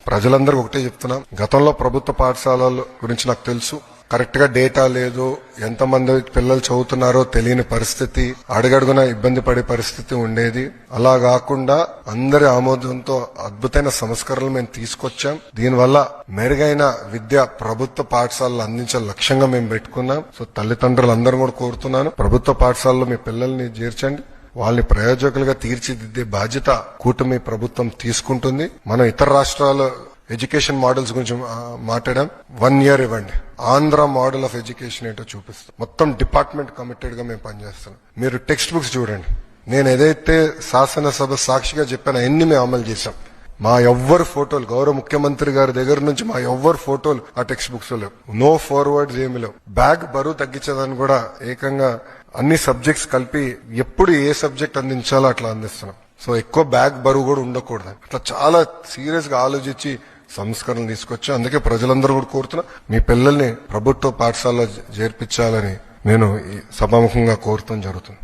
ప్రజలందరికీ ఒకటే చెప్తున్నాం, గతంలో ప్రభుత్వ పాఠశాలల గురించి నాకు తెలుసు. కరెక్ట్ గా డేటా లేదు, ఎంతమంది పిల్లలు చదువుతున్నారో తెలియని పరిస్థితి, అడుగడుగున ఇబ్బంది పడే పరిస్థితి ఉండేది. అలా కాకుండా అందరి ఆమోదంతో అద్భుతమైన సంస్కరణలు మేము తీసుకొచ్చాం. దీనివల్ల మెరుగైన విద్య ప్రభుత్వ పాఠశాలలు అందించే లక్ష్యంగా మేము పెట్టుకున్నాం. సో తల్లిదండ్రులందరూ కూడా కోరుతున్నాను, ప్రభుత్వ పాఠశాలలో మీ పిల్లల్ని చేర్చండి. వాళ్ళని ప్రయోజకులుగా తీర్చిదిద్దే బాధ్యత కూటమి ప్రభుత్వం తీసుకుంటుంది. మనం ఇతర రాష్ట్రాల ఎడ్యుకేషన్ మోడల్స్ గురించి మాట్లాడాం. 1 year ఇవ్వండి, ఆంధ్ర మోడల్ ఆఫ్ ఎడ్యుకేషన్ ఏంటో చూపిస్తాం. మొత్తం డిపార్ట్మెంట్ కమిటెడ్ గా మేము పనిచేస్తున్నాం. మీరు టెక్స్ట్ బుక్స్ చూడండి, నేను ఏదైతే శాసనసభ సాక్షిగా చెప్పానో అన్ని మేము అమలు చేశాం. మా ఎవ్వరు ఫోటోలు, గౌరవ ముఖ్యమంత్రి గారి దగ్గర నుంచి మా ఎవ్వరు ఫోటోలు ఆ టెక్స్ట్ బుక్స్ లేవు. నో ఫార్వర్డ్స్ ఏమి లేవు. బ్యాగ్ బరువు తగ్గించదని కూడా ఏకంగా అన్ని సబ్జెక్ట్స్ కలిపి ఎప్పుడు ఏ సబ్జెక్ట్ అందించాలో అట్లా అందిస్తున్నాం. సో ఎక్కువ బ్యాగ్ బరువు కూడా ఉండకూడదు. అట్లా చాలా సీరియస్ గా ఆలోచించి సంస్కరణలు తీసుకొచ్చి, అందుకే ప్రజలందరూ కూడా కోరుతున్నా, మీ పిల్లల్ని ప్రభుత్వ పాఠశాలలో చేర్పించాలని నేను సభాముఖంగా కోరుతాం జరుగుతుంది.